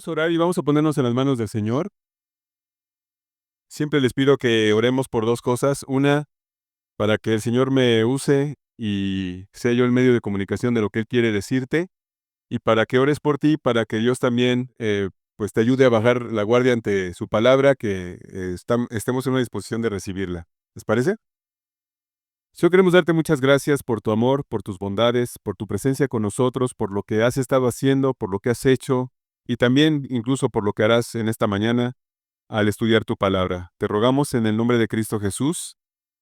Vamos a orar y vamos a ponernos en las manos del Señor. Siempre les pido que oremos por dos cosas. Una, para que el Señor me use y sea yo el medio de comunicación de lo que Él quiere decirte. Y para que ores por ti, para que Dios también pues te ayude a bajar la guardia ante su palabra, que estemos en una disposición de recibirla. ¿Les parece? Yo queremos darte muchas gracias por tu amor, por tus bondades, por tu presencia con nosotros, por lo que has estado haciendo, por lo que has hecho y también incluso por lo que harás en esta mañana al estudiar tu palabra. Te rogamos en el nombre de Cristo Jesús,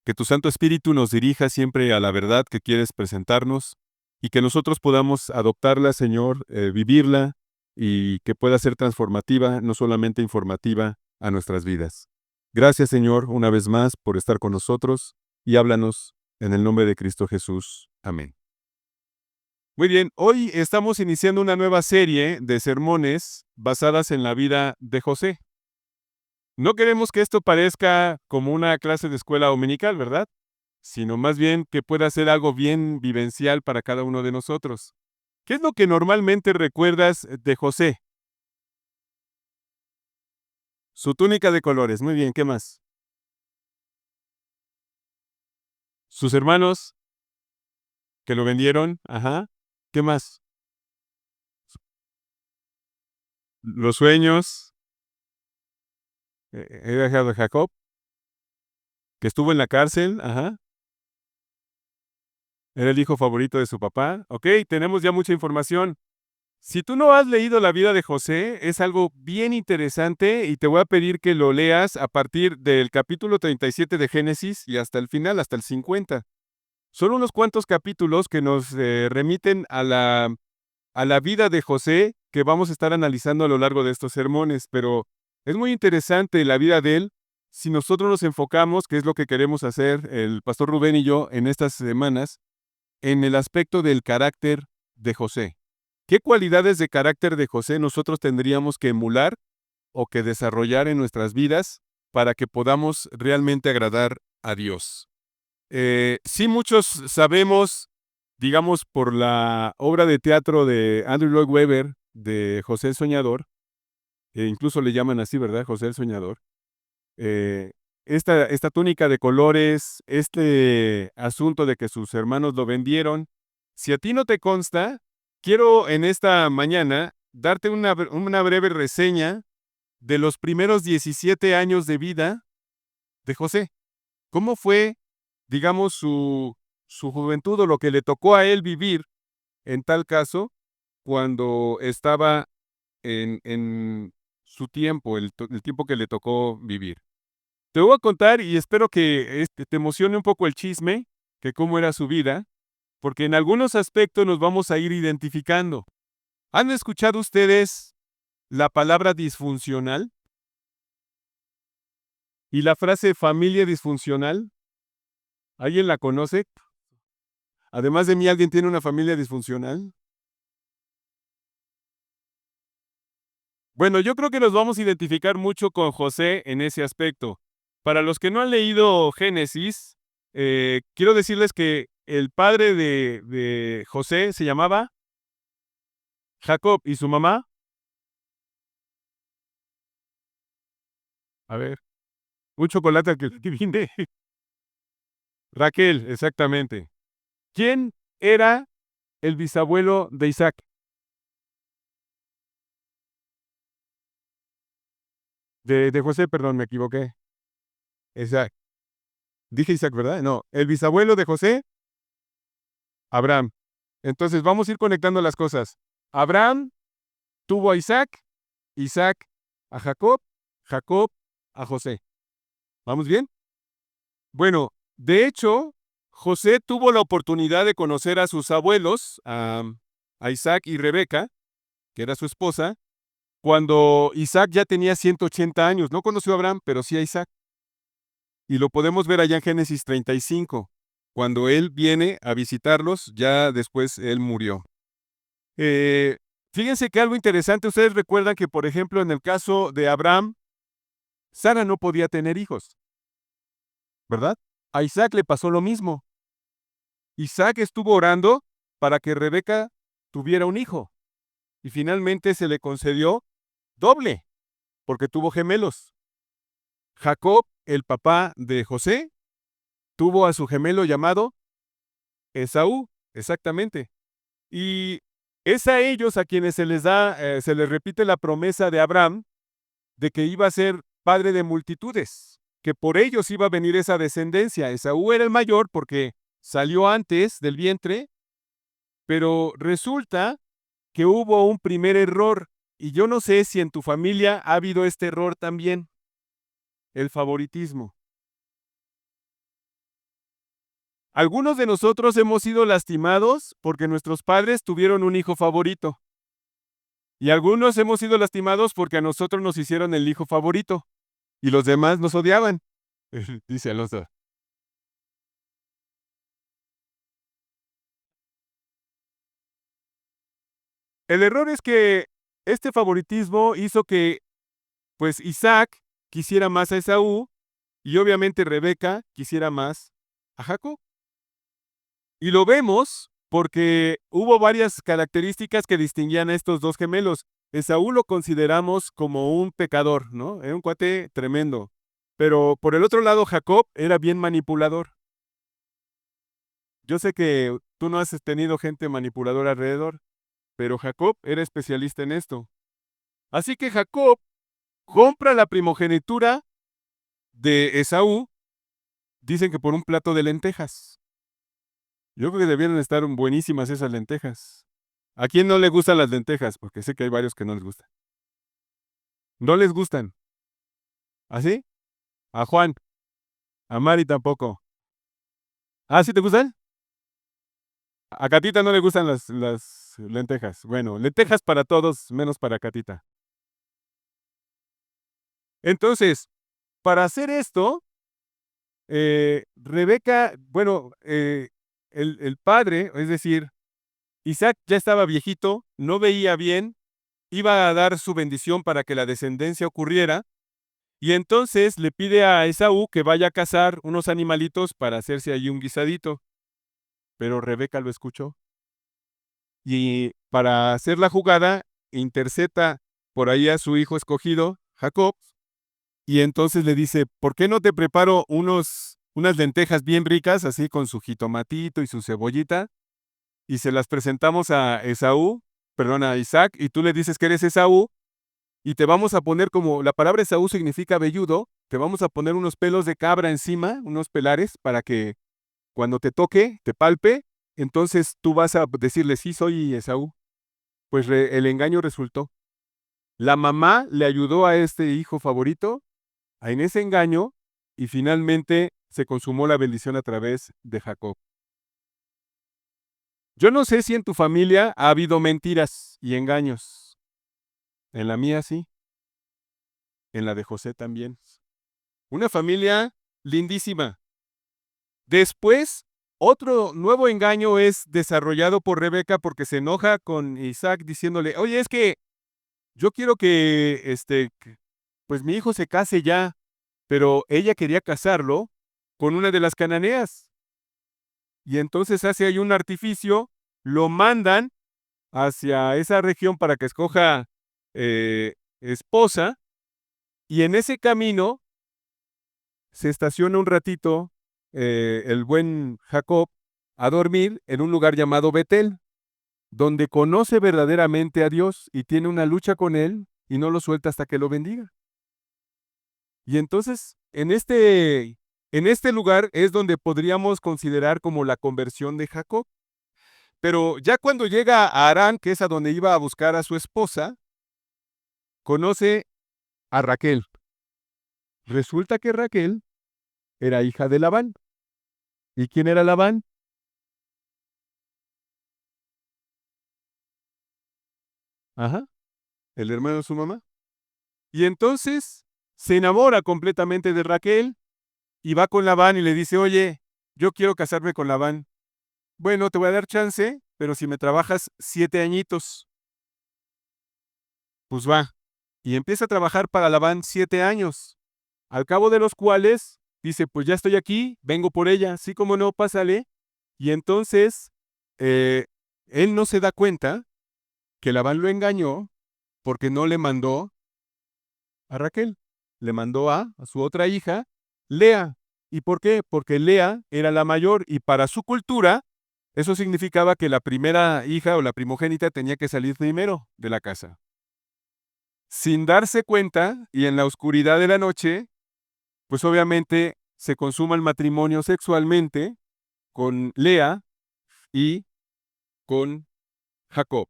que tu Santo Espíritu nos dirija siempre a la verdad que quieres presentarnos y que nosotros podamos adoptarla, Señor, vivirla y que pueda ser transformativa, no solamente informativa, a nuestras vidas. Gracias, Señor, una vez más por estar con nosotros y háblanos en el nombre de Cristo Jesús. Amén. Muy bien, hoy estamos iniciando una nueva serie de sermones basadas en la vida de José. No queremos que esto parezca como una clase de escuela dominical, ¿verdad? Sino más bien que pueda ser algo bien vivencial para cada uno de nosotros. ¿Qué es lo que normalmente recuerdas de José? Su túnica de colores. Muy bien, ¿qué más? Sus hermanos que lo vendieron. Ajá. ¿Qué más? Los sueños. Era hija de Jacob, que estuvo en la cárcel. Ajá. Era el hijo favorito de su papá. Ok, tenemos ya mucha información. Si tú no has leído la vida de José, es algo bien interesante y te voy a pedir que lo leas a partir del capítulo 37 de Génesis y hasta el final, hasta el 50. Son unos cuantos capítulos que nos remiten a la vida de José que vamos a estar analizando a lo largo de estos sermones, pero es muy interesante la vida de él si nosotros nos enfocamos, que es lo que queremos hacer el pastor Rubén y yo en estas semanas, en el aspecto del carácter de José. ¿Qué cualidades de carácter de José nosotros tendríamos que emular o que desarrollar en nuestras vidas para que podamos realmente agradar a Dios? Sí, muchos sabemos, digamos, por la obra de teatro de Andrew Lloyd Webber, de José el Soñador, incluso le llaman así, ¿verdad? José el Soñador. Eh, esta túnica de colores, este asunto de que sus hermanos lo vendieron. Si a ti no te consta, quiero en esta mañana darte una breve reseña de los primeros 17 años de vida de José. ¿Cómo fue, digamos, su juventud o lo que le tocó a él vivir en tal caso cuando estaba en su tiempo, el tiempo que le tocó vivir? Te voy a contar y espero que te emocione un poco el chisme, que cómo era su vida, porque en algunos aspectos nos vamos a ir identificando. ¿Han escuchado ustedes la palabra disfuncional y la frase familia disfuncional? ¿Alguien la conoce? Además de mí, ¿alguien tiene una familia disfuncional? Bueno, yo creo que nos vamos a identificar mucho con José en ese aspecto. Para los que no han leído Génesis, quiero decirles que el padre de José se llamaba Jacob y su mamá, a ver, un chocolate al que adivine. Raquel, exactamente. ¿Quién era el bisabuelo de Isaac? De José, perdón, me equivoqué. Isaac. Dije Isaac, ¿verdad? No, el bisabuelo de José, Abraham. Entonces vamos a ir conectando las cosas. Abraham tuvo a Isaac, Isaac a Jacob, Jacob a José. ¿Vamos bien? Bueno, de hecho, José tuvo la oportunidad de conocer a sus abuelos, a Isaac y Rebeca, que era su esposa, cuando Isaac ya tenía 180 años. No conoció a Abraham, pero sí a Isaac. Y lo podemos ver allá en Génesis 35. Cuando él viene a visitarlos, ya después él murió. Eh, Fíjense que algo interesante, ustedes recuerdan que, por ejemplo, en el caso de Abraham, Sara no podía tener hijos, ¿verdad? A Isaac le pasó lo mismo. Isaac estuvo orando para que Rebeca tuviera un hijo y finalmente se le concedió doble, porque tuvo gemelos. Jacob, el papá de José, tuvo a su gemelo llamado Esaú, exactamente. Y es a ellos a quienes se les repite la promesa de Abraham de que iba a ser padre de multitudes, que por ellos iba a venir esa descendencia. Esaú era el mayor porque salió antes del vientre, pero resulta que hubo un primer error, y yo no sé si en tu familia ha habido este error también, el favoritismo. Algunos de nosotros hemos sido lastimados porque nuestros padres tuvieron un hijo favorito. Y algunos hemos sido lastimados porque a nosotros nos hicieron el hijo favorito. Y los demás nos odiaban. Dice Alonso. El error es que este favoritismo hizo que, pues, Isaac quisiera más a Esaú y obviamente Rebeca quisiera más a Jacob. Y lo vemos porque hubo varias características que distinguían a estos dos gemelos. Esaú lo consideramos como un pecador, ¿no? Era un cuate tremendo. Pero por el otro lado, Jacob era bien manipulador. Yo sé que tú no has tenido gente manipuladora alrededor, pero Jacob era especialista en esto. Así que Jacob compra la primogenitura de Esaú, dicen que por un plato de lentejas. Yo creo que debieron estar buenísimas esas lentejas. ¿A quién no le gustan las lentejas? Porque sé que hay varios que no les gustan. No les gustan. ¿Así? A Juan, a Mari tampoco. ¿Ah, sí te gustan? A Catita no le gustan las lentejas. Bueno, lentejas para todos, menos para Catita. Entonces, para hacer esto, Rebeca, bueno, el padre, es decir, Isaac ya estaba viejito, no veía bien, iba a dar su bendición para que la descendencia ocurriera, y entonces le pide a Esaú que vaya a cazar unos animalitos para hacerse allí un guisadito. Pero Rebeca lo escuchó. Y para hacer la jugada, intercepta por ahí a su hijo escogido, Jacob, y entonces le dice, ¿por qué no te preparo unas lentejas bien ricas, así con su jitomatito y su cebollita? Y se las presentamos a Esaú, perdón, a Isaac, y tú le dices que eres Esaú, y te vamos a poner como, la palabra Esaú significa velludo, te vamos a poner unos pelos de cabra encima, unos pelares, para que cuando te toque, te palpe, entonces tú vas a decirle, sí, soy Esaú. Pues el engaño resultó. La mamá le ayudó a este hijo favorito en ese engaño y finalmente se consumó la bendición a través de Jacob. Yo no sé si en tu familia ha habido mentiras y engaños. En la mía sí, en la de José también. Una familia lindísima. Después, otro nuevo engaño es desarrollado por Rebeca porque se enoja con Isaac diciéndole, oye, es que yo quiero que, pues mi hijo se case ya, pero ella quería casarlo con una de las cananeas. Y entonces hace ahí un artificio, lo mandan hacia esa región para que escoja esposa, y en ese camino se estaciona un ratito el buen Jacob a dormir en un lugar llamado Betel, donde conoce verdaderamente a Dios y tiene una lucha con él y no lo suelta hasta que lo bendiga. Y entonces, en este lugar es donde podríamos considerar como la conversión de Jacob. Pero ya cuando llega a Harán, que es a donde iba a buscar a su esposa, conoce a Raquel. Resulta que Raquel era hija de Labán. ¿Y quién era Labán? Ajá, el hermano de su mamá. Y entonces se enamora completamente de Raquel y va con Labán y le dice, oye, yo quiero casarme con Labán. Bueno, te voy a dar chance, pero si me trabajas 7 añitos, pues va. Y empieza a trabajar para Labán 7 años, al cabo de los cuales dice, pues ya estoy aquí, vengo por ella, sí como no, pásale. Y entonces eh, él no se da cuenta que Labán lo engañó porque no le mandó a Raquel. Le mandó a su otra hija, Lea. ¿Y por qué? Porque Lea era la mayor y para su cultura, eso significaba que la primera hija o la primogénita tenía que salir primero de la casa. Sin darse cuenta y en la oscuridad de la noche, pues obviamente se consuma el matrimonio sexualmente con Lea y con Jacob.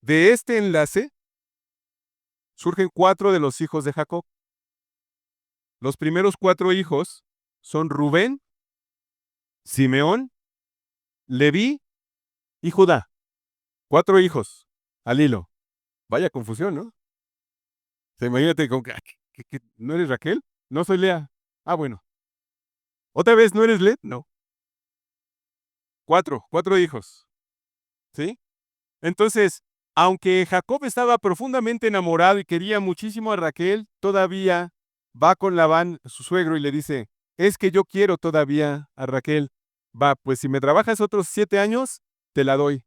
De este enlace surgen 4 de los hijos de Jacob. Los primeros 4 hijos son Rubén, Simeón, Leví y Judá. 4 hijos al hilo. Vaya confusión, ¿no? O sea, imagínate con que, ¿no eres Raquel? No soy Lea. Ah, bueno. ¿Otra vez no eres Lea? No. 4 hijos. ¿Sí? Entonces, aunque Jacob estaba profundamente enamorado y quería muchísimo a Raquel, todavía va con Labán, su suegro, y le dice, es que yo quiero todavía a Raquel. Va, pues si me trabajas otros 7 años, te la doy.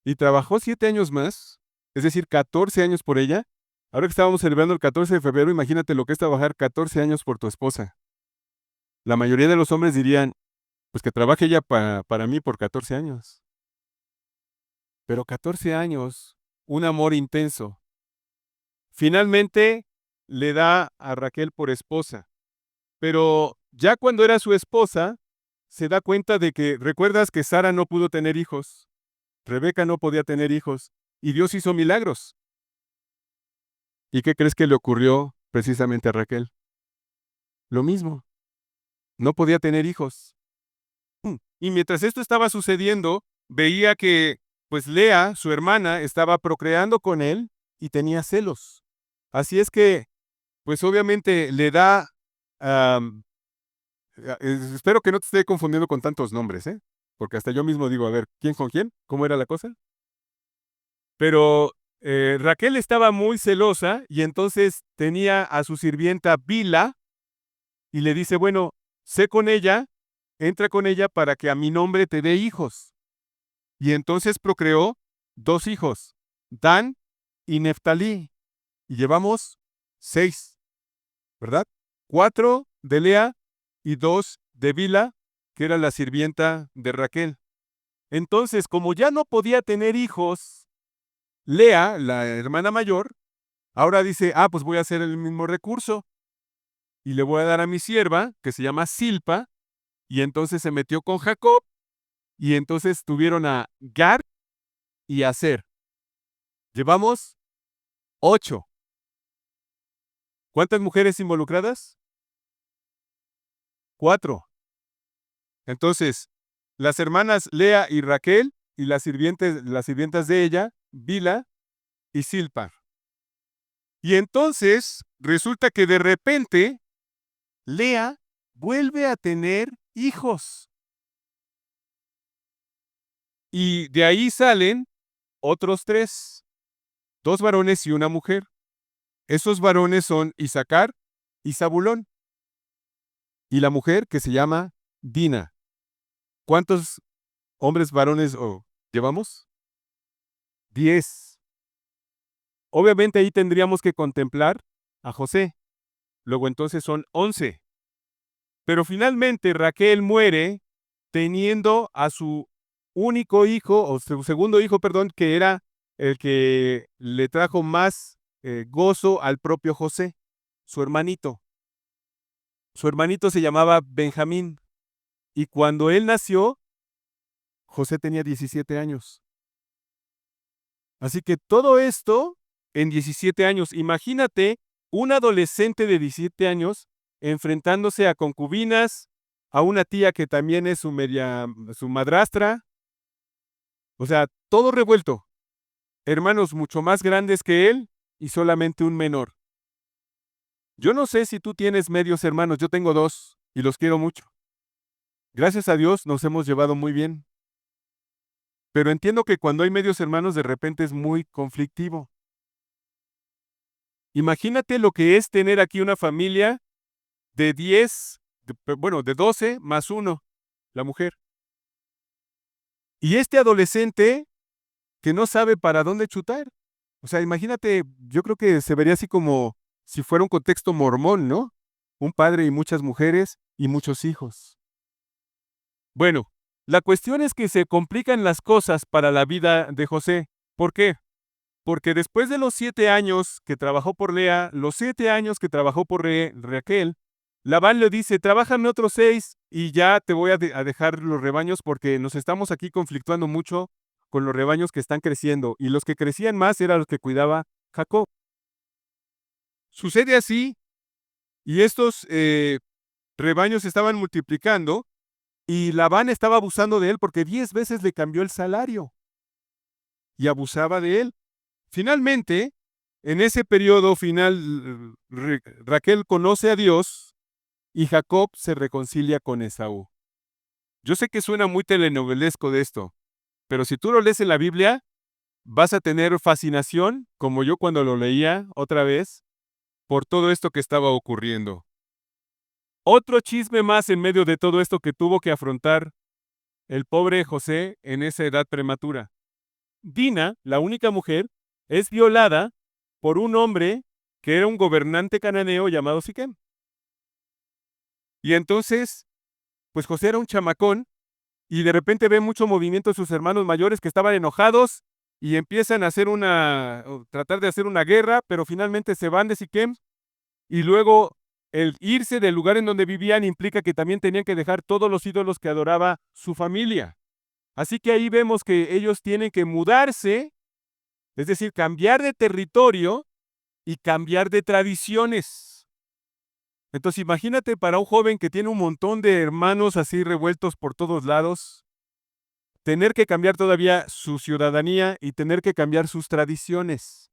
Y trabajó 7 años más, es decir, 14 años por ella. Ahora que estábamos celebrando el 14 de febrero, imagínate lo que es trabajar 14 años por tu esposa. La mayoría de los hombres dirían, pues que trabaje ella para mí por 14 años. Pero 14 años, un amor intenso. Finalmente le da a Raquel por esposa. Pero ya cuando era su esposa, se da cuenta de que, ¿recuerdas que Sara no pudo tener hijos? Rebeca no podía tener hijos. Y Dios hizo milagros. ¿Y qué crees que le ocurrió precisamente a Raquel? Lo mismo. No podía tener hijos. Y mientras esto estaba sucediendo, veía que, pues Lea, su hermana, estaba procreando con él y tenía celos. Así es que, pues obviamente le da, am, espero que no te esté confundiendo con tantos nombres, ¿eh? Porque hasta yo mismo digo, a ver, ¿quién con quién? ¿Cómo era la cosa? Pero Raquel estaba muy celosa y entonces tenía a su sirvienta Bila y le dice, bueno, sé con ella, entra con ella para que a mi nombre te dé hijos. Y entonces procreó 2 hijos, Dan y Neftalí. Y llevamos 6, ¿verdad? 4 de Lea y 2 de Bila, que era la sirvienta de Raquel. Entonces, como ya no podía tener hijos, Lea, la hermana mayor, ahora dice, pues voy a hacer el mismo recurso y le voy a dar a mi sierva, que se llama Silpa, y entonces se metió con Jacob, y entonces tuvieron a Gar y a Aser. Llevamos 8. ¿Cuántas mujeres involucradas? 4. Entonces, las hermanas Lea y Raquel y las sirvientas de ella, Bila y Silpa. Y entonces resulta que de repente Lea vuelve a tener hijos. Y de ahí salen otros 3, 2 varones y una mujer. Esos varones son Isaacar y Zabulón. Y la mujer que se llama Dina. ¿Cuántos hombres varones llevamos? 10. Obviamente ahí tendríamos que contemplar a José. Luego entonces son 11. Pero finalmente Raquel muere teniendo a su único hijo, o su segundo hijo, perdón, que era el que le trajo más gozo al propio José, su hermanito. Su hermanito se llamaba Benjamín. Y cuando él nació, José tenía 17 años. Así que todo esto en 17 años. Imagínate un adolescente de 17 años enfrentándose a concubinas, a una tía que también es su madrastra. O sea, todo revuelto. Hermanos mucho más grandes que él y solamente un menor. Yo no sé si tú tienes medios hermanos, yo tengo 2 y los quiero mucho. Gracias a Dios nos hemos llevado muy bien. Pero entiendo que cuando hay medios hermanos de repente es muy conflictivo. Imagínate lo que es tener aquí una familia de 10, de 12 más 1, la mujer. Y este adolescente que no sabe para dónde chutar. O sea, imagínate, yo creo que se vería así como si fuera un contexto mormón, ¿no? Un padre y muchas mujeres y muchos hijos. Bueno, la cuestión es que se complican las cosas para la vida de José. ¿Por qué? Porque después de los 7 años que trabajó por Lea, los 7 años que trabajó por Raquel, Labán le dice, trabájame otros 6 y ya te voy a dejar los rebaños porque nos estamos aquí conflictuando mucho con los rebaños que están creciendo y los que crecían más eran los que cuidaba Jacob. Sucede así y estos rebaños se estaban multiplicando y Labán estaba abusando de él porque 10 veces le cambió el salario y abusaba de él. Finalmente, en ese periodo final, Raquel conoce a Dios y Jacob se reconcilia con Esaú. Yo sé que suena muy telenovelesco de esto, pero si tú lo lees en la Biblia, vas a tener fascinación, como yo cuando lo leía otra vez, por todo esto que estaba ocurriendo. Otro chisme más en medio de todo esto que tuvo que afrontar el pobre José en esa edad prematura. Dina, la única mujer, es violada por un hombre que era un gobernante cananeo llamado Siquem. Y entonces, pues José era un chamacón y de repente ve mucho movimiento de sus hermanos mayores que estaban enojados y empiezan a hacer tratar de hacer una guerra, pero finalmente se van de Siquem y luego el irse del lugar en donde vivían implica que también tenían que dejar todos los ídolos que adoraba su familia. Así que ahí vemos que ellos tienen que mudarse, es decir, cambiar de territorio y cambiar de tradiciones. Entonces imagínate para un joven que tiene un montón de hermanos así revueltos por todos lados, tener que cambiar todavía su ciudadanía y tener que cambiar sus tradiciones.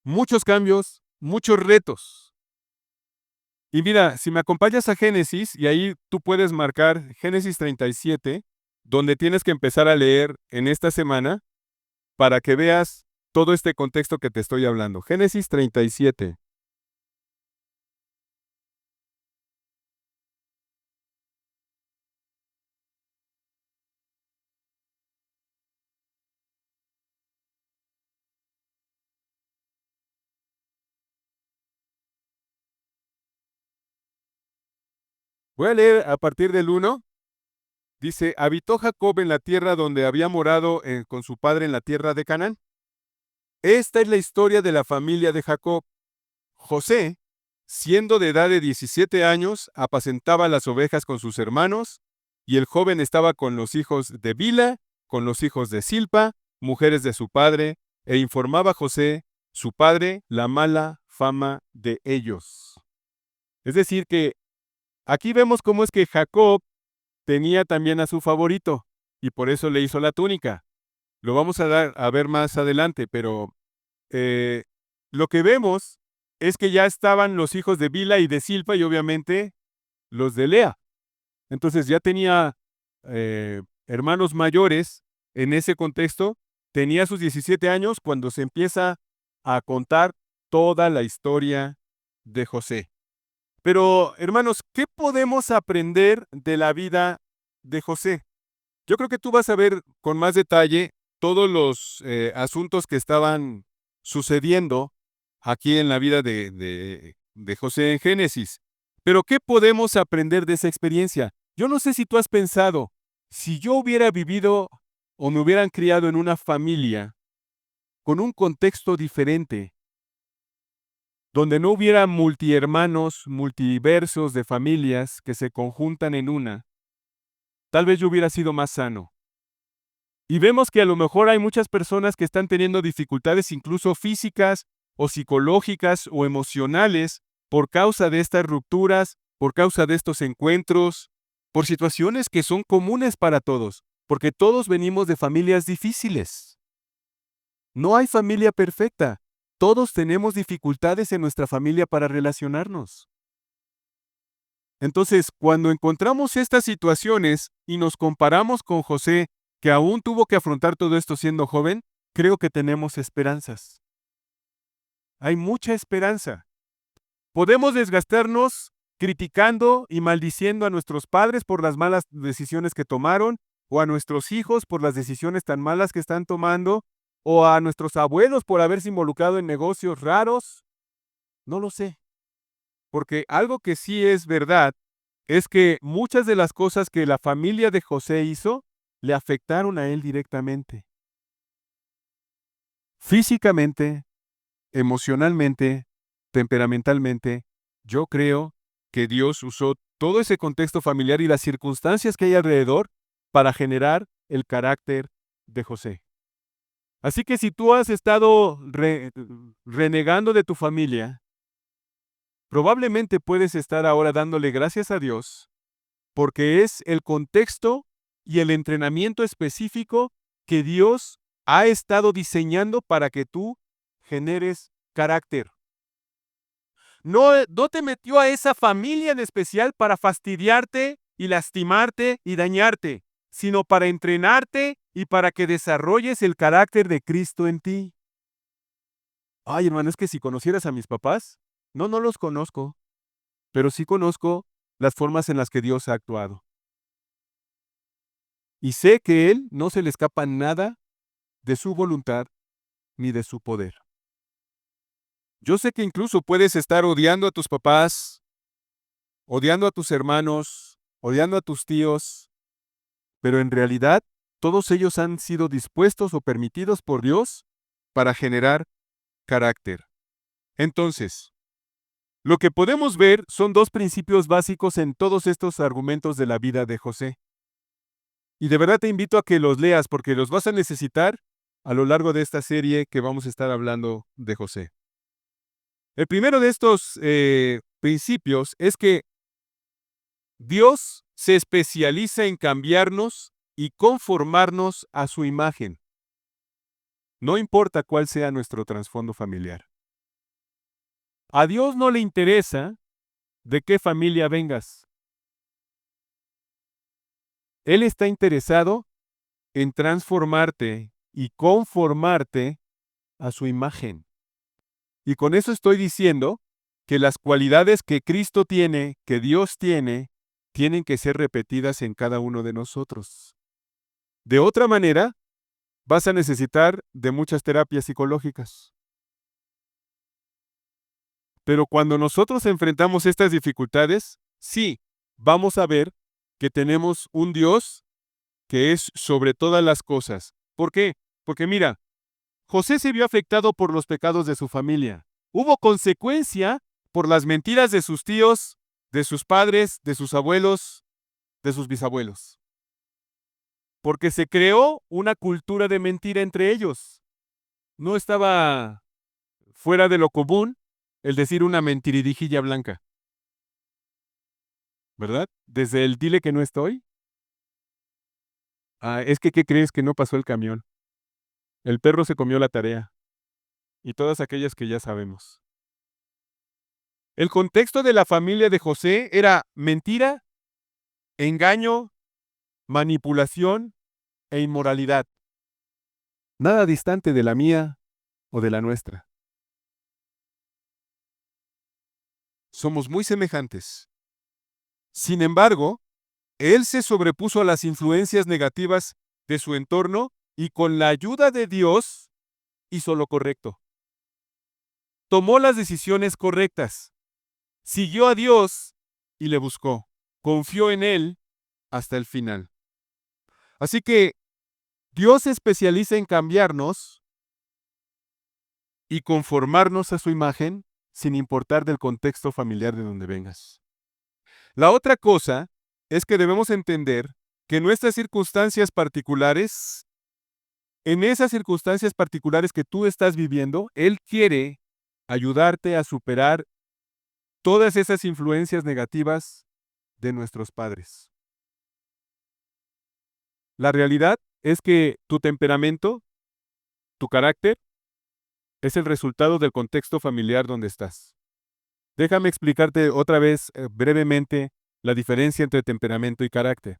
Muchos cambios, muchos retos. Y mira, si me acompañas a Génesis, y ahí tú puedes marcar Génesis 37, donde tienes que empezar a leer en esta semana, para que veas todo este contexto que te estoy hablando. Génesis 37. Voy a leer a partir del 1. Dice, habitó Jacob en la tierra donde había morado con su padre en la tierra de Canaán. Esta es la historia de la familia de Jacob. José, siendo de edad de 17 años, apacentaba las ovejas con sus hermanos, y el joven estaba con los hijos de Bila, con los hijos de Silpa, mujeres de su padre, e informaba a José, su padre, la mala fama de ellos. Es decir, que aquí vemos cómo es que Jacob tenía también a su favorito, y por eso le hizo la túnica. Lo vamos a ver más adelante, pero lo que vemos es que ya estaban los hijos de Bila y de Silpa y obviamente los de Lea. Entonces ya tenía hermanos mayores en ese contexto. Tenía sus 17 años cuando se empieza a contar toda la historia de José. Pero, hermanos, ¿qué podemos aprender de la vida de José? Yo creo que tú vas a ver con más detalle todos los asuntos que estaban sucediendo aquí en la vida de José en Génesis. Pero ¿qué podemos aprender de esa experiencia? Yo no sé si tú has pensado, si yo hubiera vivido o me hubieran criado en una familia con un contexto diferente, donde no hubiera multihermanos, multiversos de familias que se conjuntan en una, tal vez yo hubiera sido más sano. Y vemos que a lo mejor hay muchas personas que están teniendo dificultades incluso físicas o psicológicas o emocionales por causa de estas rupturas, por causa de estos encuentros, por situaciones que son comunes para todos, porque todos venimos de familias difíciles. No hay familia perfecta. Todos tenemos dificultades en nuestra familia para relacionarnos. Entonces, cuando encontramos estas situaciones y nos comparamos con José, que aún tuvo que afrontar todo esto siendo joven, creo que tenemos esperanzas. Hay mucha esperanza. Podemos desgastarnos criticando y maldiciendo a nuestros padres por las malas decisiones que tomaron, o a nuestros hijos por las decisiones tan malas que están tomando, ¿O a nuestros abuelos por haberse involucrado en negocios raros? No lo sé. Porque algo que sí es verdad es que muchas de las cosas que la familia de José hizo le afectaron a él directamente. Físicamente, emocionalmente, temperamentalmente, yo creo que Dios usó todo ese contexto familiar y las circunstancias que hay alrededor para generar el carácter de José. Así que si tú has estado renegando de tu familia, probablemente puedes estar ahora dándole gracias a Dios porque es el contexto y el entrenamiento específico que Dios ha estado diseñando para que tú generes carácter. No te metió a esa familia en especial para fastidiarte y lastimarte y dañarte, sino para entrenarte y para que desarrolles el carácter de Cristo en ti. Ay, hermano, es que si conocieras a mis papás, no los conozco, pero sí conozco las formas en las que Dios ha actuado. Y sé que Él no se le escapa nada de su voluntad ni de su poder. Yo sé que incluso puedes estar odiando a tus papás, odiando a tus hermanos, odiando a tus tíos, pero en realidad todos ellos han sido dispuestos o permitidos por Dios para generar carácter. Entonces, lo que podemos ver son dos principios básicos en todos estos argumentos de la vida de José. Y de verdad te invito a que los leas porque los vas a necesitar a lo largo de esta serie que vamos a estar hablando de José. El primero de estos principios es que Dios se especializa en cambiarnos y conformarnos a su imagen. No importa cuál sea nuestro trasfondo familiar. A Dios no le interesa de qué familia vengas. Él está interesado en transformarte y conformarte a su imagen. Y con eso estoy diciendo que las cualidades que Cristo tiene, que Dios tiene, tienen que ser repetidas en cada uno de nosotros. De otra manera, vas a necesitar de muchas terapias psicológicas. Pero cuando nosotros enfrentamos estas dificultades, sí, vamos a ver que tenemos un Dios que es sobre todas las cosas. ¿Por qué? Porque mira, José se vio afectado por los pecados de su familia. Hubo consecuencia por las mentiras de sus tíos, de sus padres, de sus abuelos, de sus bisabuelos. Porque se creó una cultura de mentira entre ellos. No estaba fuera de lo común el decir una mentiridijilla blanca. ¿Verdad? Desde el dile que no estoy. Es que, ¿qué crees que no pasó el camión? El perro se comió la tarea. Y todas aquellas que ya sabemos. El contexto de la familia de José era mentira, engaño, manipulación e inmoralidad. Nada distante de la mía o de la nuestra. Somos muy semejantes. Sin embargo, él se sobrepuso a las influencias negativas de su entorno y con la ayuda de Dios hizo lo correcto. Tomó las decisiones correctas. Siguió a Dios y le buscó. Confió en Él hasta el final. Así que Dios se especializa en cambiarnos y conformarnos a su imagen sin importar del contexto familiar de donde vengas. La otra cosa es que debemos entender que en nuestras circunstancias particulares, en esas circunstancias particulares que tú estás viviendo, Él quiere ayudarte a superar todas esas influencias negativas de nuestros padres. La realidad es que tu temperamento, tu carácter, es el resultado del contexto familiar donde estás. Déjame explicarte otra vez brevemente la diferencia entre temperamento y carácter.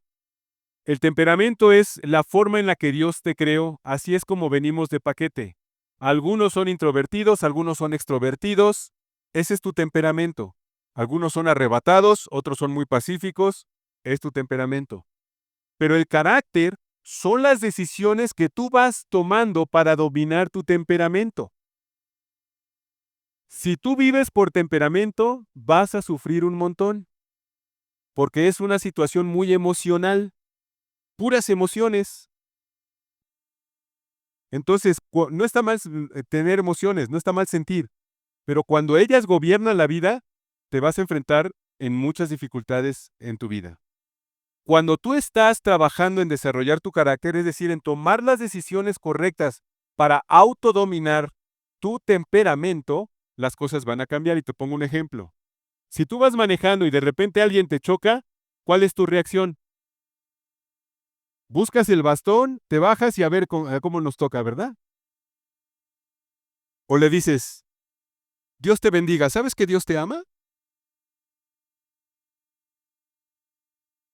El temperamento es la forma en la que Dios te creó, así es como venimos de paquete. Algunos son introvertidos, algunos son extrovertidos, ese es tu temperamento. Algunos son arrebatados, otros son muy pacíficos, es tu temperamento. Pero el carácter son las decisiones que tú vas tomando para dominar tu temperamento. Si tú vives por temperamento, vas a sufrir un montón, porque es una situación muy emocional, puras emociones. Entonces, no está mal tener emociones, no está mal sentir, pero cuando ellas gobiernan la vida, te vas a enfrentar en muchas dificultades en tu vida. Cuando tú estás trabajando en desarrollar tu carácter, es decir, en tomar las decisiones correctas para autodominar tu temperamento, las cosas van a cambiar. Y te pongo un ejemplo. Si tú vas manejando y de repente alguien te choca, ¿cuál es tu reacción? Buscas el bastón, te bajas y a ver cómo nos toca, ¿verdad? O le dices, Dios te bendiga, ¿sabes que Dios te ama?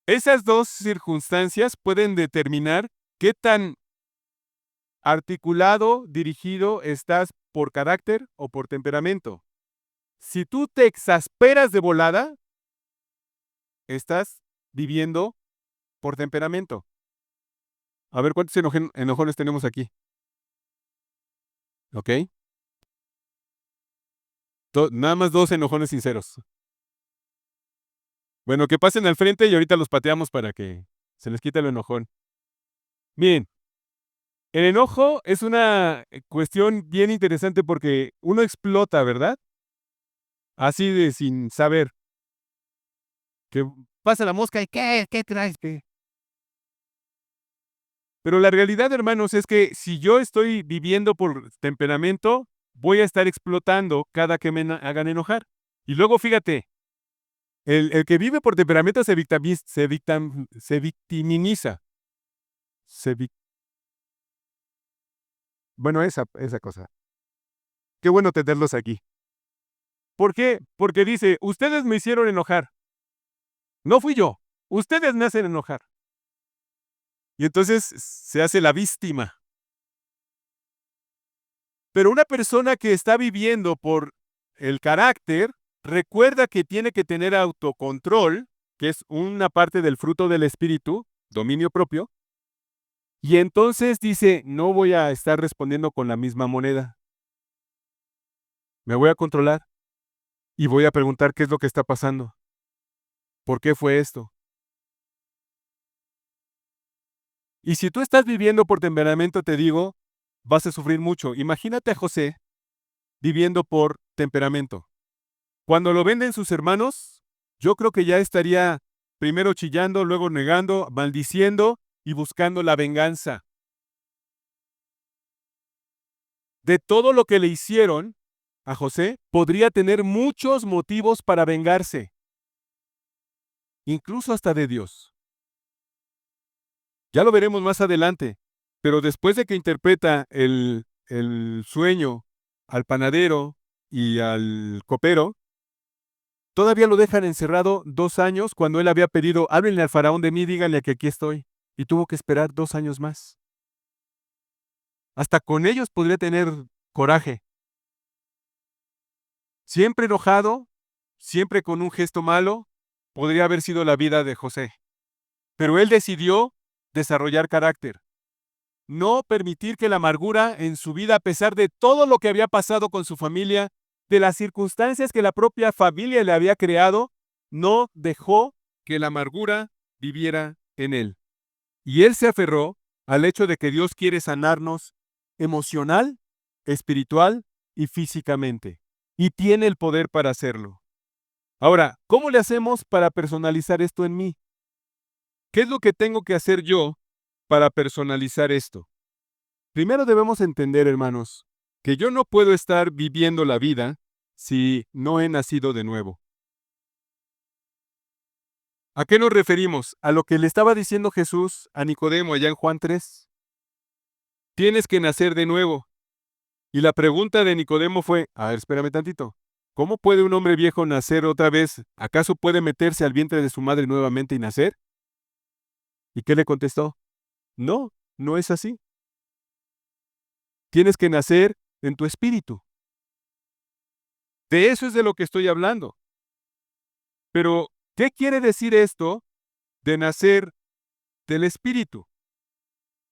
Esas dos circunstancias pueden determinar qué tan articulado, dirigido estás por carácter o por temperamento. Si tú te exasperas de volada, estás viviendo por temperamento. A ver, ¿cuántos enojones tenemos aquí? ¿Ok? Nada más 2 enojones sinceros. Bueno, que pasen al frente y ahorita los pateamos para que se les quite el enojón. Bien, el enojo es una cuestión bien interesante porque uno explota, ¿verdad? Así de sin saber. Que pasa la mosca y ¿qué traes? ¿Qué? Pero la realidad, hermanos, es que si yo estoy viviendo por temperamento, voy a estar explotando cada que me hagan enojar. Y luego, fíjate, el que vive por temperamento se victimiza. Se vic- bueno, esa cosa. Qué bueno tenerlos aquí. ¿Por qué? Porque dice, ustedes me hicieron enojar. No fui yo. Ustedes me hacen enojar. Y entonces se hace la víctima. Pero una persona que está viviendo por el carácter, recuerda que tiene que tener autocontrol, que es una parte del fruto del espíritu, dominio propio, y entonces dice, no voy a estar respondiendo con la misma moneda. Me voy a controlar y voy a preguntar qué es lo que está pasando. ¿Por qué fue esto? Y si tú estás viviendo por temperamento, te digo, vas a sufrir mucho. Imagínate a José viviendo por temperamento. Cuando lo venden sus hermanos, yo creo que ya estaría primero chillando, luego negando, maldiciendo y buscando la venganza. De todo lo que le hicieron a José, podría tener muchos motivos para vengarse, incluso hasta de Dios. Ya lo veremos más adelante, pero después de que interpreta el sueño al panadero y al copero, todavía lo dejan encerrado 2 años cuando él había pedido, háblenle al faraón de mí, díganle que aquí estoy. Y tuvo que esperar 2 años más. Hasta con ellos podría tener coraje. Siempre enojado, siempre con un gesto malo, podría haber sido la vida de José. Pero él decidió desarrollar carácter. No permitir que la amargura en su vida, a pesar de todo lo que había pasado con su familia, de las circunstancias que la propia familia le había creado, no dejó que la amargura viviera en él. Y él se aferró al hecho de que Dios quiere sanarnos emocional, espiritual y físicamente. Y tiene el poder para hacerlo. Ahora, ¿cómo le hacemos para personalizar esto en mí? ¿Qué es lo que tengo que hacer yo para personalizar esto? Primero debemos entender, hermanos, que yo no puedo estar viviendo la vida si no he nacido de nuevo. ¿A qué nos referimos? A lo que le estaba diciendo Jesús a Nicodemo allá en Juan 3. Tienes que nacer de nuevo. Y la pregunta de Nicodemo fue, a ver, espérame tantito. ¿Cómo puede un hombre viejo nacer otra vez? ¿Acaso puede meterse al vientre de su madre nuevamente y nacer? ¿Y qué le contestó? No, no es así. Tienes que nacer en tu espíritu. De eso es de lo que estoy hablando. Pero, ¿qué quiere decir esto de nacer del espíritu?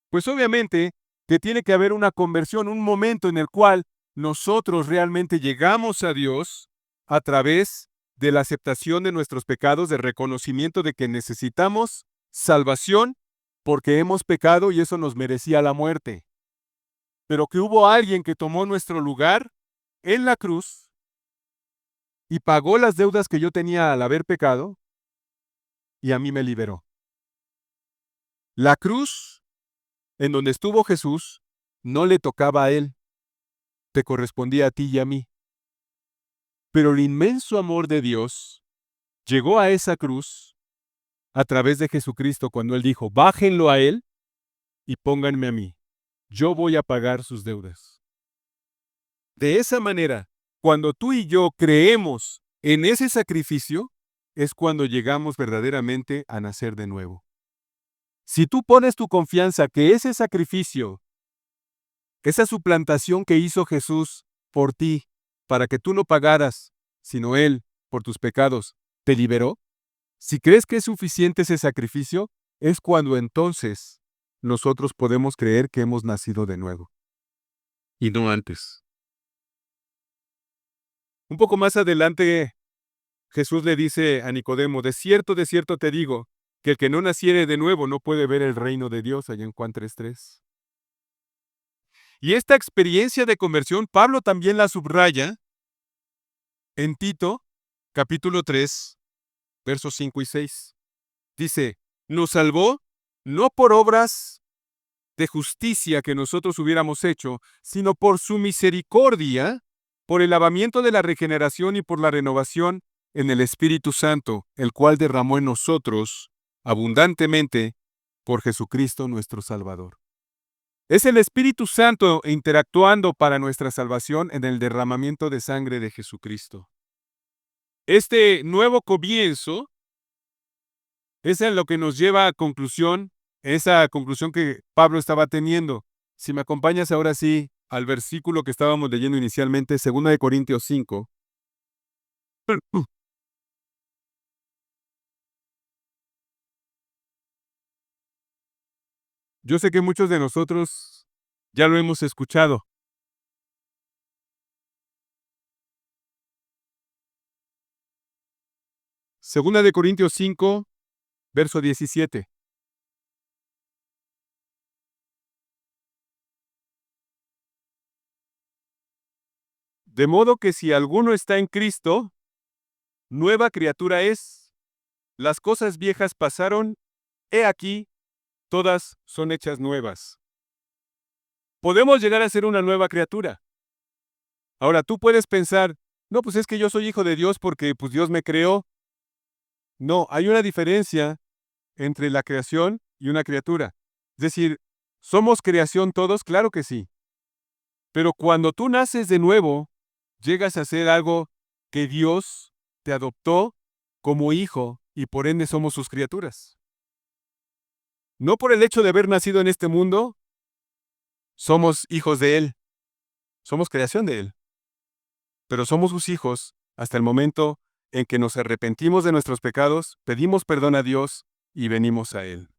Pues obviamente que tiene que haber una conversión, un momento en el cual nosotros realmente llegamos a Dios a través de la aceptación de nuestros pecados, de reconocimiento de que necesitamos salvación porque hemos pecado y eso nos merecía la muerte. Pero que hubo alguien que tomó nuestro lugar en la cruz y pagó las deudas que yo tenía al haber pecado y a mí me liberó. La cruz en donde estuvo Jesús no le tocaba a él, te correspondía a ti y a mí. Pero el inmenso amor de Dios llegó a esa cruz a través de Jesucristo cuando Él dijo, bájenlo a Él y pónganme a mí. Yo voy a pagar sus deudas. De esa manera, cuando tú y yo creemos en ese sacrificio, es cuando llegamos verdaderamente a nacer de nuevo. Si tú pones tu confianza que ese sacrificio, esa suplantación que hizo Jesús por ti, para que tú no pagaras, sino Él, por tus pecados, te liberó, si crees que es suficiente ese sacrificio, es cuando entonces nosotros podemos creer que hemos nacido de nuevo. Y no antes. Un poco más adelante, Jesús le dice a Nicodemo, de cierto te digo, que el que no naciere de nuevo no puede ver el reino de Dios, allá en Juan 3:3. Y esta experiencia de conversión, Pablo también la subraya en Tito, capítulo 3, versos 5 y 6. Dice, nos salvó no por obras de justicia que nosotros hubiéramos hecho, sino por su misericordia, por el lavamiento de la regeneración y por la renovación en el Espíritu Santo, el cual derramó en nosotros abundantemente por Jesucristo nuestro Salvador. Es el Espíritu Santo interactuando para nuestra salvación en el derramamiento de sangre de Jesucristo. Este nuevo comienzo es en lo que nos lleva a conclusión, esa conclusión que Pablo estaba teniendo. Si me acompañas ahora sí al versículo que estábamos leyendo inicialmente, 2 Corintios 5. Yo sé que muchos de nosotros ya lo hemos escuchado. 2 Corintios 5, verso 17. De modo que si alguno está en Cristo, nueva criatura es. Las cosas viejas pasaron, he aquí, todas son hechas nuevas. Podemos llegar a ser una nueva criatura. Ahora tú puedes pensar, no, pues es que yo soy hijo de Dios porque pues Dios me creó. No, hay una diferencia entre la creación y una criatura. Es decir, ¿somos creación todos? Claro que sí. Pero cuando tú naces de nuevo, llegas a ser algo que Dios te adoptó como hijo y por ende somos sus criaturas. No por el hecho de haber nacido en este mundo, somos hijos de Él, somos creación de Él, pero somos sus hijos hasta el momento en que nos arrepentimos de nuestros pecados, pedimos perdón a Dios y venimos a Él.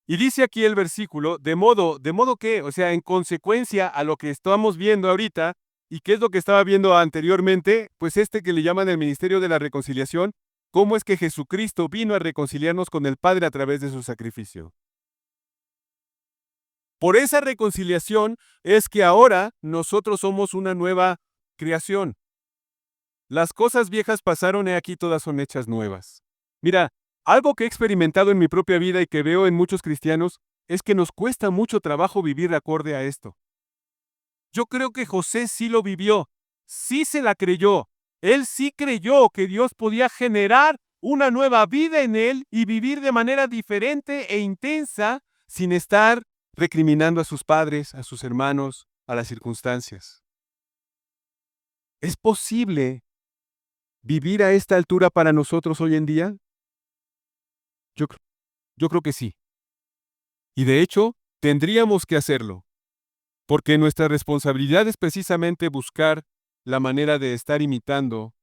Y dice aquí el versículo, de modo que, o sea, en consecuencia a lo que estamos viendo ahorita, ¿y qué es lo que estaba viendo anteriormente? Pues que le llaman el ministerio de la reconciliación, cómo es que Jesucristo vino a reconciliarnos con el Padre a través de su sacrificio. Por esa reconciliación es que ahora nosotros somos una nueva creación. Las cosas viejas pasaron, he aquí todas son hechas nuevas. Mira, algo que he experimentado en mi propia vida y que veo en muchos cristianos es que nos cuesta mucho trabajo vivir acorde a esto. Yo creo que José sí lo vivió, sí se la creyó. Él sí creyó que Dios podía generar una nueva vida en él y vivir de manera diferente e intensa sin estar recriminando a sus padres, a sus hermanos, a las circunstancias. ¿Es posible vivir a esta altura para nosotros hoy en día? Yo creo que sí. Y de hecho, tendríamos que hacerlo, porque nuestra responsabilidad es precisamente buscar la manera de estar imitando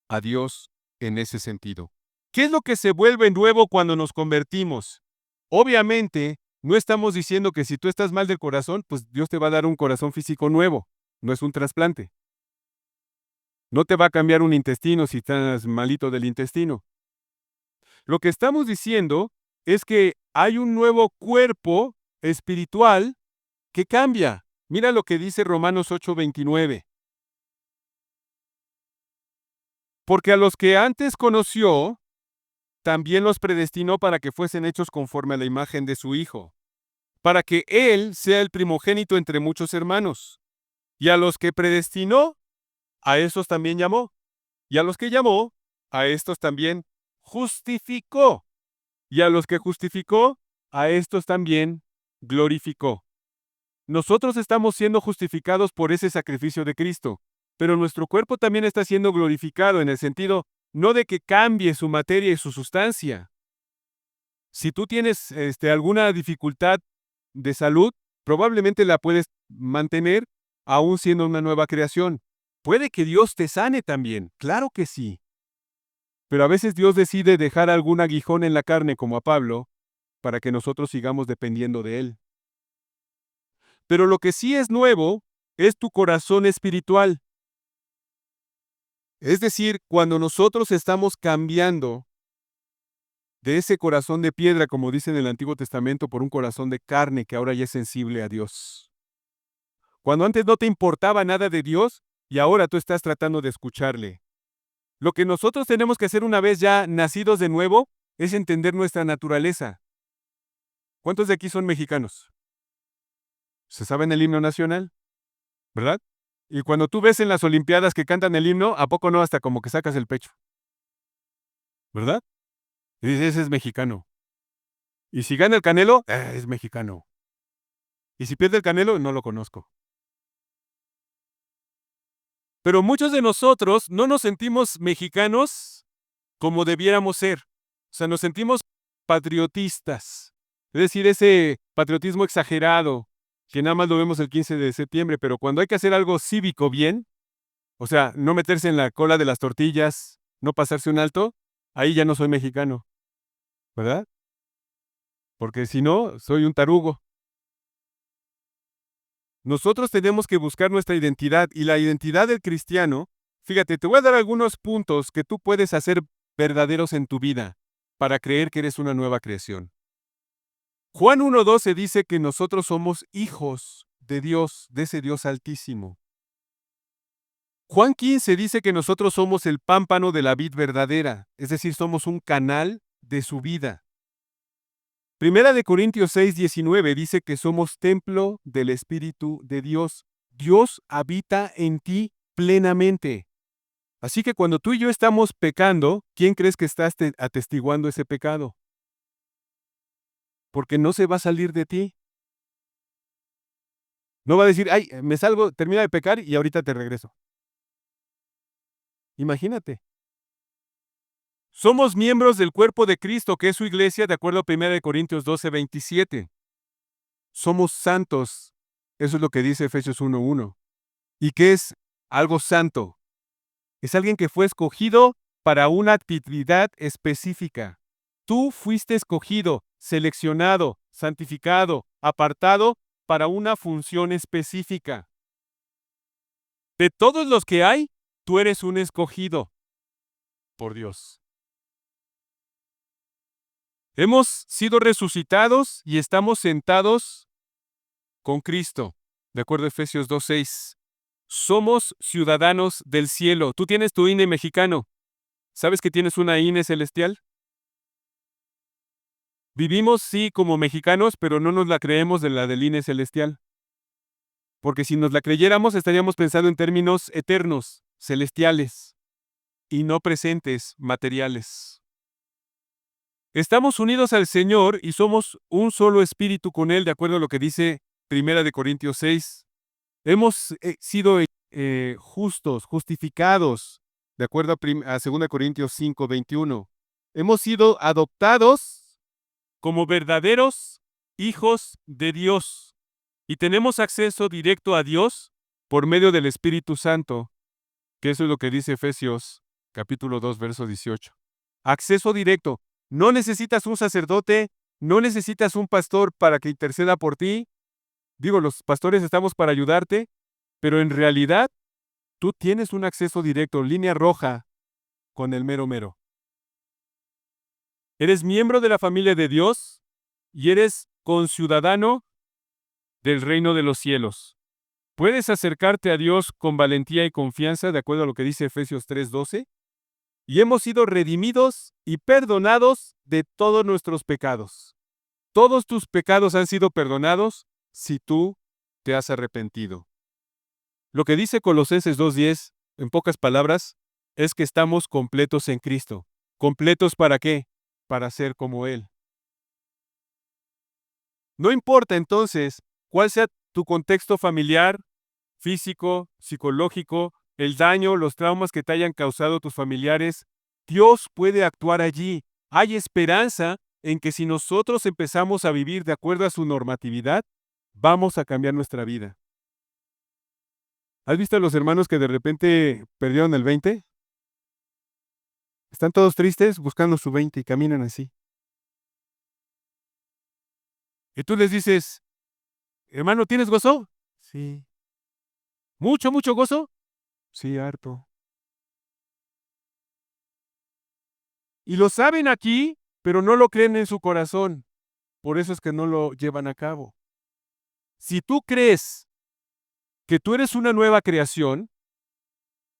a Dios en ese sentido. ¿Qué es lo que se vuelve nuevo cuando nos convertimos? Obviamente, No estamos diciendo que si tú estás mal del corazón, pues Dios te va a dar un corazón físico nuevo. No es un trasplante. No te va a cambiar un intestino si estás malito del intestino. Lo que estamos diciendo es que hay un nuevo cuerpo espiritual que cambia. Mira lo que dice Romanos 8:29. Porque a los que antes conoció, también los predestinó para que fuesen hechos conforme a la imagen de su Hijo, para que Él sea el primogénito entre muchos hermanos. Y a los que predestinó, a esos también llamó. Y a los que llamó, a estos también justificó. Y a los que justificó, a estos también glorificó. Nosotros estamos siendo justificados por ese sacrificio de Cristo, pero nuestro cuerpo también está siendo glorificado en el sentido no de que cambie su materia y su sustancia. Si tú tienes alguna dificultad de salud, probablemente la puedes mantener aún siendo una nueva creación. Puede que Dios te sane también, claro que sí. Pero a veces Dios decide dejar algún aguijón en la carne, como a Pablo, para que nosotros sigamos dependiendo de Él. Pero lo que sí es nuevo es tu corazón espiritual. Es decir, cuando nosotros estamos cambiando de ese corazón de piedra, como dice en el Antiguo Testamento, por un corazón de carne que ahora ya es sensible a Dios. Cuando antes no te importaba nada de Dios y ahora tú estás tratando de escucharle. Lo que nosotros tenemos que hacer una vez ya nacidos de nuevo es entender nuestra naturaleza. ¿Cuántos de aquí son mexicanos? ¿Se saben el himno nacional? ¿Verdad? Y cuando tú ves en las Olimpiadas que cantan el himno, ¿a poco no hasta como que sacas el pecho? ¿Verdad? Y dices, ese es mexicano. Y si gana el Canelo, es mexicano. Y si pierde el Canelo, no lo conozco. Pero muchos de nosotros no nos sentimos mexicanos como debiéramos ser. O sea, nos sentimos patriotistas. Es decir, ese patriotismo exagerado, que nada más lo vemos el 15 de septiembre, pero cuando hay que hacer algo cívico bien, o sea, no meterse en la cola de las tortillas, no pasarse un alto, ahí ya no soy mexicano, ¿verdad? Porque si no, soy un tarugo. Nosotros tenemos que buscar nuestra identidad y la identidad del cristiano. Fíjate, te voy a dar algunos puntos que tú puedes hacer verdaderos en tu vida para creer que eres una nueva creación. Juan 1:12 dice que nosotros somos hijos de Dios, de ese Dios altísimo. Juan 15 dice que nosotros somos el pámpano de la vid verdadera, es decir, somos un canal de su vida. Primera de Corintios 6:19 dice que somos templo del Espíritu de Dios. Dios habita en ti plenamente. Así que cuando tú y yo estamos pecando, ¿quién crees que está atestiguando ese pecado? Porque no se va a salir de ti. No va a decir, ay, me salgo, termina de pecar y ahorita te regreso. Imagínate. Somos miembros del cuerpo de Cristo, que es su iglesia, de acuerdo a 1 Corintios 12:27. Somos santos. Eso es lo que dice Efesios 1:1. ¿Y qué es algo santo? Es alguien que fue escogido para una actividad específica. Tú fuiste escogido, seleccionado, santificado, apartado para una función específica. De todos los que hay, tú eres un escogido por Dios. Hemos sido resucitados y estamos sentados con Cristo, de acuerdo a Efesios 2:6. Somos ciudadanos del cielo. Tú tienes tu INE mexicano. ¿Sabes que tienes una INE celestial? Vivimos, sí, como mexicanos, pero no nos la creemos de la del INE celestial. Porque si nos la creyéramos, estaríamos pensando en términos eternos, celestiales, y no presentes, materiales. Estamos unidos al Señor y somos un solo espíritu con Él, de acuerdo a lo que dice 1 Corintios 6. Hemos sido justos, justificados, de acuerdo a 2 Corintios 5:21. Hemos sido adoptados como verdaderos hijos de Dios y tenemos acceso directo a Dios por medio del Espíritu Santo, que eso es lo que dice Efesios capítulo 2, verso 18. Acceso directo. No necesitas un sacerdote, No necesitas un pastor para que interceda por ti. Digo, los pastores estamos para ayudarte, pero en realidad tú tienes un acceso directo, línea roja, con el mero mero. Eres miembro de la familia de Dios y eres conciudadano del reino de los cielos. Puedes acercarte a Dios con valentía y confianza, de acuerdo a lo que dice Efesios 3:12, y hemos sido redimidos y perdonados de todos nuestros pecados. Todos tus pecados han sido perdonados si tú te has arrepentido. Lo que dice Colosenses 2:10, en pocas palabras, es que estamos completos en Cristo. ¿Completos para qué? Para ser como Él. No importa entonces cuál sea tu contexto familiar, físico, psicológico, el daño, los traumas que te hayan causado tus familiares, Dios puede actuar allí. Hay esperanza en que si nosotros empezamos a vivir de acuerdo a su normatividad, vamos a cambiar nuestra vida. ¿Has visto a los hermanos que de repente perdieron el 20? Están todos tristes buscando su 20 y caminan así. Y tú les dices, hermano, ¿tienes gozo? Sí. ¿Mucho, mucho gozo? Sí, harto. Y lo saben aquí, pero no lo creen en su corazón. Por eso es que no lo llevan a cabo. Si tú crees que tú eres una nueva creación,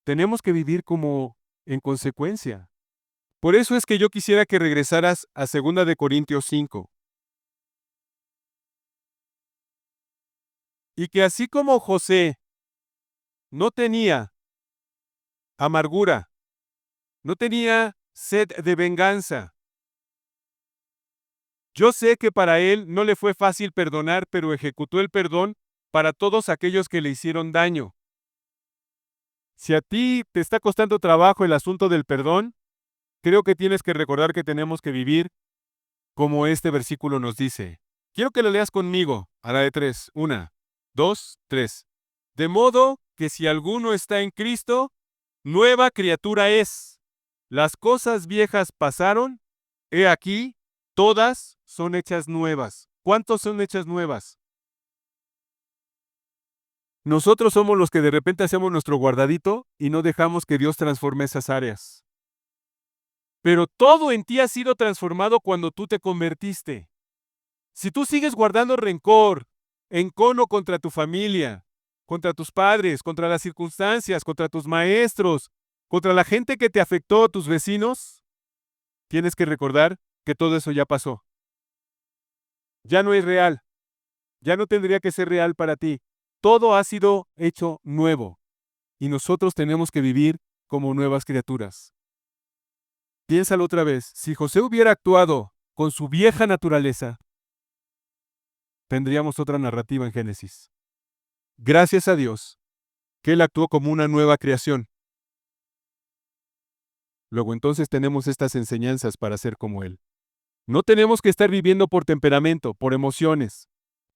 tenemos que vivir como en consecuencia. Por eso es que yo quisiera que regresaras a 2 de Corintios 5. Y que así como José no tenía amargura, no tenía sed de venganza. Yo sé que para él no le fue fácil perdonar, pero ejecutó el perdón para todos aquellos que le hicieron daño. Si a ti te está costando trabajo el asunto del perdón, creo que tienes que recordar que tenemos que vivir como este versículo nos dice. Quiero que lo leas conmigo, a la de 3. 1, 2, 3. De modo que si alguno está en Cristo, nueva criatura es. Las cosas viejas pasaron, he aquí, todas son hechas nuevas. ¿Cuántos son hechas nuevas? Nosotros somos los que de repente hacemos nuestro guardadito y no dejamos que Dios transforme esas áreas. Pero todo en ti ha sido transformado cuando tú te convertiste. Si tú sigues guardando rencor, encono contra tu familia, contra tus padres, contra las circunstancias, contra tus maestros, contra la gente que te afectó, tus vecinos, tienes que recordar que todo eso ya pasó. Ya no es real. Ya no tendría que ser real para ti. Todo ha sido hecho nuevo. Y nosotros tenemos que vivir como nuevas criaturas. Piénsalo otra vez. Si José hubiera actuado con su vieja naturaleza, tendríamos otra narrativa en Génesis. Gracias a Dios que Él actuó como una nueva creación. Luego entonces tenemos estas enseñanzas para ser como Él. No tenemos que estar viviendo por temperamento, por emociones.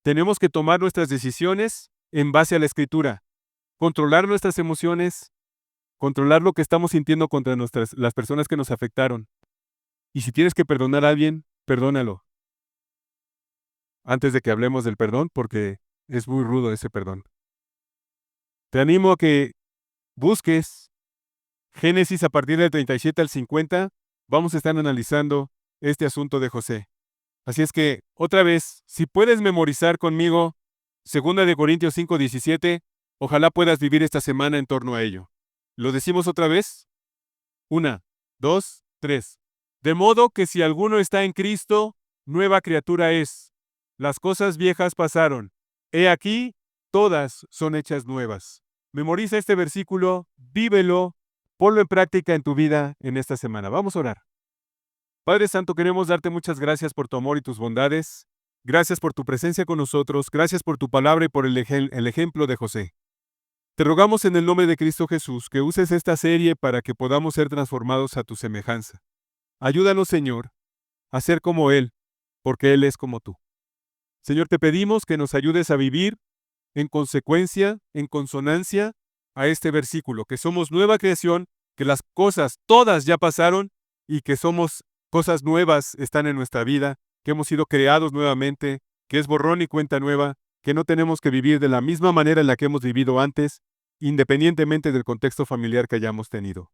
Tenemos que tomar nuestras decisiones en base a la Escritura, controlar nuestras emociones, controlar lo que estamos sintiendo contra las personas que nos afectaron. Y si tienes que perdonar a alguien, perdónalo. Antes de que hablemos del perdón, porque es muy rudo ese perdón. Te animo a que busques Génesis a partir del 37 al 50. Vamos a estar analizando este asunto de José. Así es que, otra vez, si puedes memorizar conmigo 2 de Corintios 5:17, ojalá puedas vivir esta semana en torno a ello. ¿Lo decimos otra vez? 1, 2, 3. De modo que si alguno está en Cristo, nueva criatura es. Las cosas viejas pasaron. He aquí, todas son hechas nuevas. Memoriza este versículo, vívelo, ponlo en práctica en tu vida en esta semana. Vamos a orar. Padre Santo, queremos darte muchas gracias por tu amor y tus bondades. Gracias por tu presencia con nosotros. Gracias por tu palabra y por el ejemplo de José. Te rogamos en el nombre de Cristo Jesús que uses esta serie para que podamos ser transformados a tu semejanza. Ayúdanos, Señor, a ser como Él, porque Él es como tú. Señor, te pedimos que nos ayudes a vivir en consecuencia, en consonancia a este versículo, que somos nueva creación, que las cosas todas ya pasaron y que somos cosas nuevas están en nuestra vida, que hemos sido creados nuevamente, que es borrón y cuenta nueva, que no tenemos que vivir de la misma manera en la que hemos vivido antes, independientemente del contexto familiar que hayamos tenido.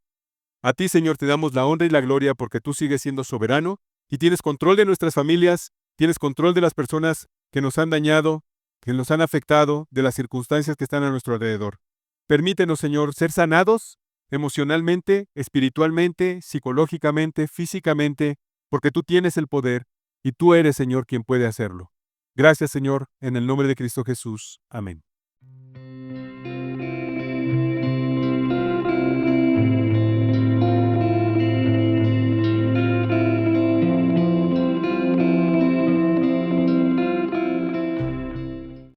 A ti, Señor, te damos la honra y la gloria porque tú sigues siendo soberano y tienes control de nuestras familias, tienes control de las personas que nos han dañado, que nos han afectado, de las circunstancias que están a nuestro alrededor. Permítenos, Señor, ser sanados emocionalmente, espiritualmente, psicológicamente, físicamente, porque tú tienes el poder y tú eres, Señor, quien puede hacerlo. Gracias, Señor, en el nombre de Cristo Jesús. Amén.